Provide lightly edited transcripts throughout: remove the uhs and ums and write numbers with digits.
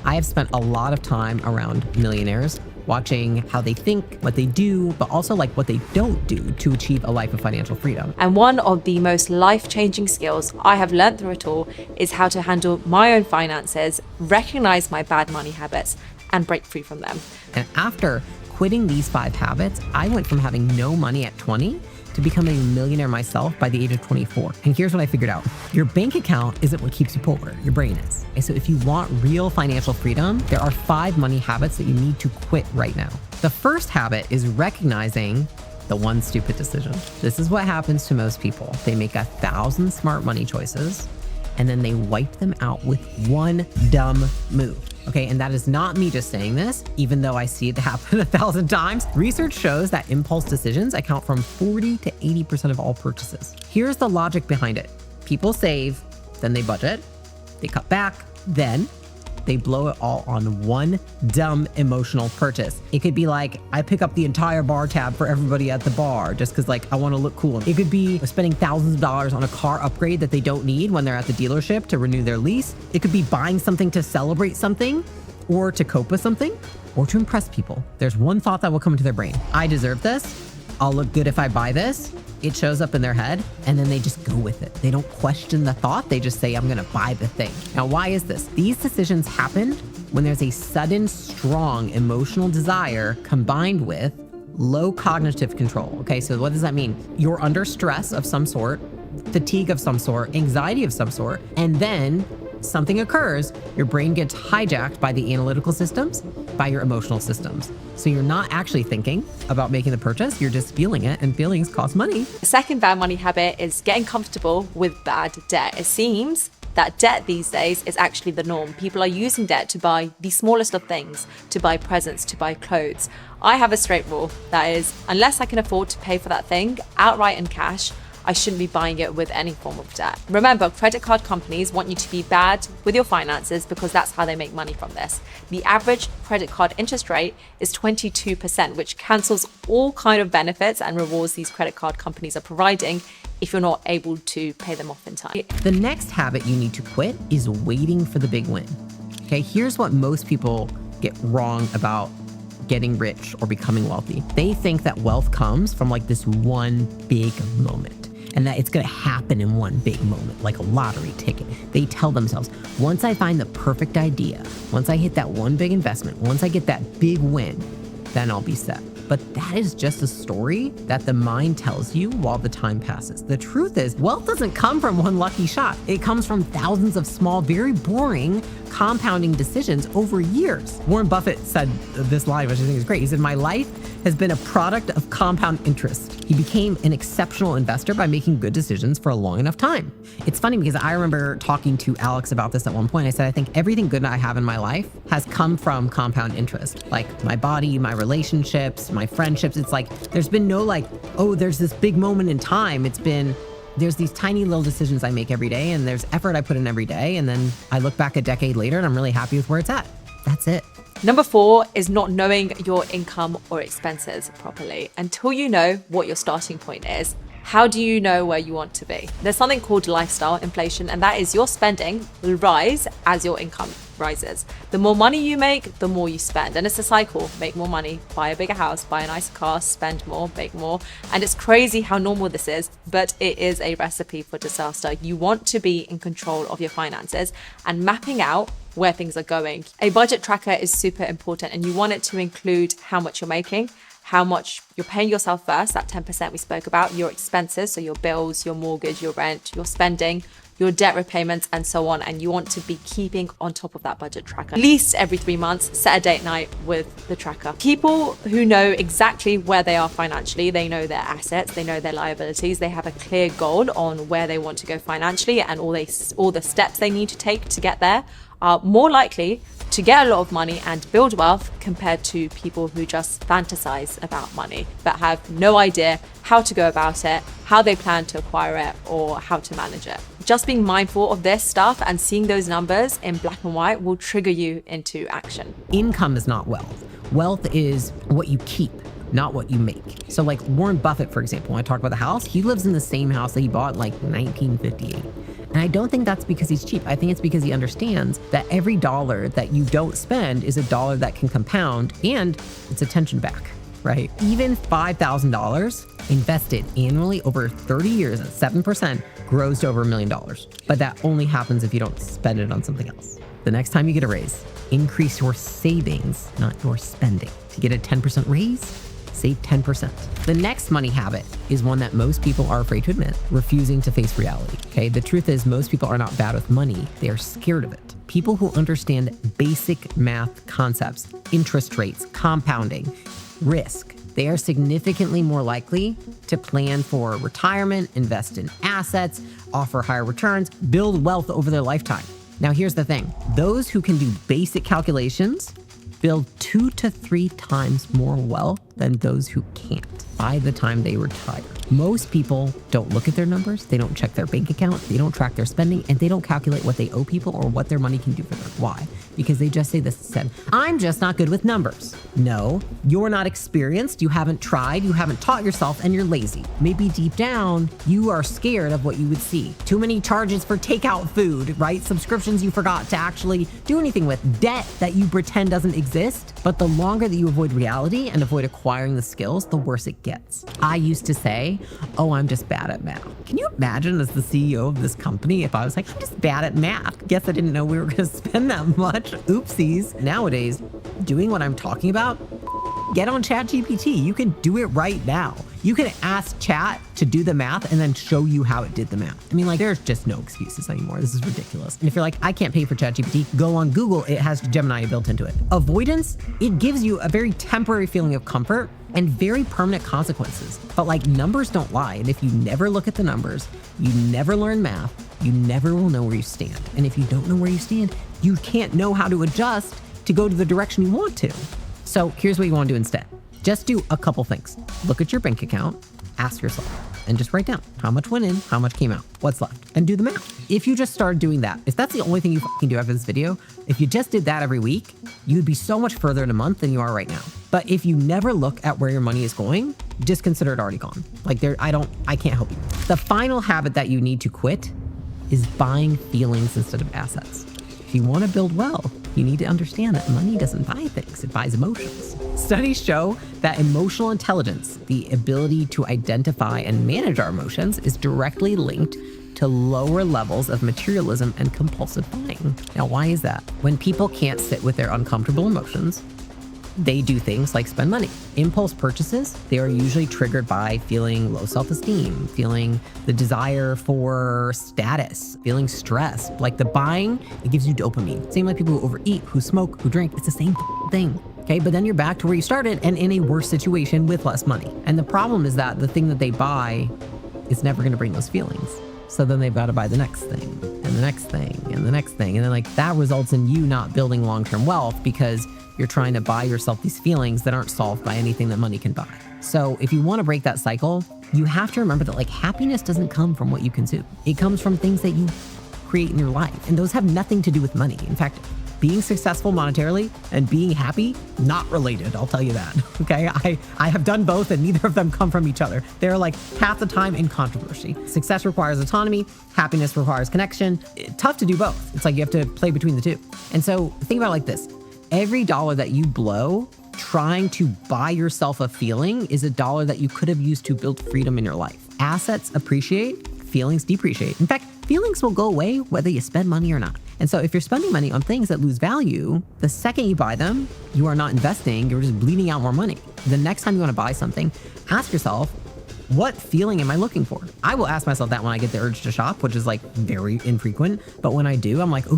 I have spent a lot of time around millionaires, watching how they think, what they do, but also like what they don't do to achieve a life of financial freedom. And one of the most life-changing skills I have learned through it all is how to handle my own finances, recognize my bad money habits, and break free from them. And after quitting these 5 habits, I went from having no money at 20 to becoming a millionaire myself by the age of 24. And here's what I figured out. Your bank account isn't what keeps you poor, your brain is. And so if you want real financial freedom, there are 5 money habits that you need to quit right now. The first habit is recognizing the one stupid decision. This is what happens to most people. They make 1,000 smart money choices, and then they wipe them out with one dumb move. Okay, and that is not me just saying this, even though I see it happen 1,000 times. Research shows that impulse decisions account for 40 to 80% of all purchases. Here's the logic behind it. People save, then they budget, they cut back, then they blow it all on one dumb emotional purchase. It could be like, I pick up the entire bar tab for everybody at the bar just because like I want to look cool. It could be spending thousands of dollars on a car upgrade that they don't need when they're at the dealership to renew their lease. It could be buying something to celebrate something, or to cope with something, or to impress people. There's one thought that will come into their brain. I deserve this. I'll look good if I buy this. It shows up in their head, and then they just go with it. They don't question the thought. They just say, I'm gonna buy the thing. Now, why is this? These decisions happen when there's a sudden, strong emotional desire combined with low cognitive control. Okay, so what does that mean? You're under stress of some sort, fatigue of some sort, anxiety of some sort, and then something occurs, your brain gets hijacked by the analytical systems, by your emotional systems. So you're not actually thinking about making the purchase, you're just feeling it, and feelings cost money. The second bad money habit is getting comfortable with bad debt. It seems that debt these days is actually the norm. People are using debt to buy the smallest of things, to buy presents, to buy clothes. I have a straight rule, that is, unless I can afford to pay for that thing outright in cash, I shouldn't be buying it with any form of debt. Remember, credit card companies want you to be bad with your finances because that's how they make money from this. The average credit card interest rate is 22%, which cancels all kind of benefits and rewards these credit card companies are providing if you're not able to pay them off in time. The next habit you need to quit is waiting for the big win. Okay, here's what most people get wrong about getting rich or becoming wealthy. They think that wealth comes from like this one big moment, and that it's gonna happen in one big moment, like a lottery ticket. They tell themselves, once I find the perfect idea, once I hit that one big investment, once I get that big win, then I'll be set. But that is just a story that the mind tells you while the time passes. The truth is, wealth doesn't come from one lucky shot. It comes from thousands of small, very boring, compounding decisions over years. Warren Buffett said this line, which I think is great. He said, my life has been a product of compound interest. He became an exceptional investor by making good decisions for a long enough time. It's funny because I remember talking to Alex about this at one point. I said, I think everything good I have in my life has come from compound interest. Like my body, my relationships, my friendships. It's like, there's been no like, oh, there's this big moment in time. It's been, there's these tiny little decisions I make every day, and there's effort I put in every day. And then I look back a decade later and I'm really happy with where it's at. That's it. Number 4 is not knowing your income or expenses properly. Until you know what your starting point is, how do you know where you want to be? There's something called lifestyle inflation, and that is your spending will rise as your income rises. The more money you make, the more you spend. And it's a cycle. Make more money, buy a bigger house, buy a nicer car, spend more, make more. And it's crazy how normal this is, but it is a recipe for disaster. You want to be in control of your finances and mapping out where things are going. A budget tracker is super important, and you want it to include how much you're making, how much you're paying yourself first, that 10% we spoke about, your expenses, so your bills, your mortgage, your rent, your spending, your debt repayments, and so on. And you want to be keeping on top of that budget tracker. At least every 3 months, set a date night with the tracker. People who know exactly where they are financially, they know their assets, they know their liabilities, they have a clear goal on where they want to go financially and all the steps they need to take to get there, are more likely to get a lot of money and build wealth compared to people who just fantasize about money but have no idea how to go about it, how they plan to acquire it, or how to manage it. Just being mindful of this stuff and seeing those numbers in black and white will trigger you into action. Income is not wealth. Wealth is what you keep, not what you make. So like Warren Buffett, for example, when I talk about the house, he lives in the same house that he bought in like 1958. And I don't think that's because he's cheap. I think it's because he understands that every dollar that you don't spend is a dollar that can compound, and it's attention back, right? Even $5,000 invested annually over 30 years at 7% grows to over $1 million. But that only happens if you don't spend it on something else. The next time you get a raise, increase your savings, not your spending. To get a 10% raise, save 10%. The next money habit is one that most people are afraid to admit, refusing to face reality. Okay, the truth is most people are not bad with money, they are scared of it. People who understand basic math concepts, interest rates, compounding, risk, they are significantly more likely to plan for retirement, invest in assets, offer higher returns, build wealth over their lifetime. Now here's the thing, those who can do basic calculations build 2 to 3 times more wealth than those who can't by the time they retire. Most people don't look at their numbers, they don't check their bank account, they don't track their spending, and they don't calculate what they owe people or what their money can do for them. Why? Because they just say this instead, I'm just not good with numbers. No, you're not experienced, you haven't tried, you haven't taught yourself, and you're lazy. Maybe deep down, you are scared of what you would see. Too many charges for takeout food, right? Subscriptions you forgot to actually do anything with, debt that you pretend doesn't exist. But the longer that you avoid reality and avoid acquiring the skills, the worse it gets. I used to say, oh, I'm just bad at math. Can you imagine as the CEO of this company if I was like, I'm just bad at math? Guess I didn't know we were gonna spend that much. Oopsies. Nowadays, doing what I'm talking about, get on ChatGPT. You can do it right now. You can ask Chat to do the math and then show you how it did the math. I mean, like, there's just no excuses anymore. This is ridiculous. And if you're like, I can't pay for ChatGPT, go on Google. It has Gemini built into it. Avoidance, it gives you a very temporary feeling of comfort and very permanent consequences. But like, numbers don't lie. And if you never look at the numbers, you never learn math, you never will know where you stand. And if you don't know where you stand, you can't know how to adjust to go to the direction you want to. So here's what you want to do instead. Just do a couple things. Look at your bank account, ask yourself, and just write down how much went in, how much came out, what's left, and do the math. If you just started doing that, if that's the only thing you fucking do after this video, if you just did that every week, you'd be so much further in a month than you are right now. But if you never look at where your money is going, just consider it already gone. Like I can't help you. The final habit that you need to quit is buying feelings instead of assets. If you want to build wealth, you need to understand that money doesn't buy things, it buys emotions. Studies show that emotional intelligence, the ability to identify and manage our emotions, is directly linked to lower levels of materialism and compulsive buying. Now, why is that? When people can't sit with their uncomfortable emotions, they do things like spend money. Impulse purchases, they are usually triggered by feeling low self-esteem, feeling the desire for status, feeling stress. Like the buying, it gives you dopamine. Same like people who overeat, who smoke, who drink, it's the same thing. Okay, but then you're back to where you started and in a worse situation with less money. And the problem is that the thing that they buy is never gonna bring those feelings. So then they've got to buy the next thing and the next thing and the next thing. And then like that results in you not building long-term wealth because you're trying to buy yourself these feelings that aren't solved by anything that money can buy. So if you want to break that cycle, you have to remember that like happiness doesn't come from what you consume. It comes from things that you create in your life. And those have nothing to do with money. In fact, being successful monetarily and being happy, not related, I'll tell you that, okay? I have done both and neither of them come from each other. They're like half the time in controversy. Success requires autonomy, happiness requires connection. Tough to do both. It's like you have to play between the two. And so think about it like this. Every dollar that you blow trying to buy yourself a feeling is a dollar that you could have used to build freedom in your life. Assets appreciate, feelings depreciate. In fact, feelings will go away whether you spend money or not. And so if you're spending money on things that lose value, the second you buy them, you are not investing, you're just bleeding out more money. The next time you want to buy something, ask yourself, what feeling am I looking for? I will ask myself that when I get the urge to shop, which is like very infrequent. But when I do, I'm like, ooh,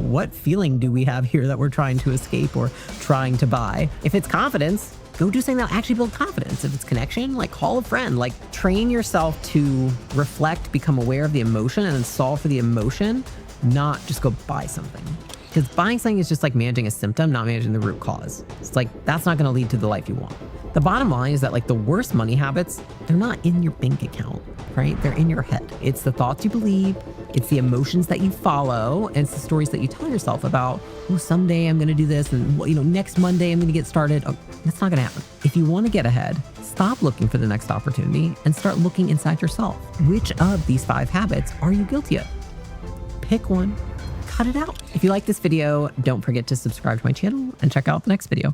what feeling do we have here that we're trying to escape or trying to buy? If it's confidence, go do something that'll actually build confidence. If it's connection, like call a friend, like train yourself to reflect, become aware of the emotion and then solve for the emotion, not just go buy something. Because buying something is just like managing a symptom, not managing the root cause. It's like, that's not gonna lead to the life you want. The bottom line is that like the worst money habits, they're not in your bank account, right? They're in your head. It's the thoughts you believe, it's the emotions that you follow, and it's the stories that you tell yourself about, oh, someday I'm gonna do this, and next Monday I'm gonna get started. Oh, that's not gonna happen. If you wanna get ahead, stop looking for the next opportunity and start looking inside yourself. Which of these 5 habits are you guilty of? pick one, cut it out. If you like this video, don't forget to subscribe to my channel and check out the next video.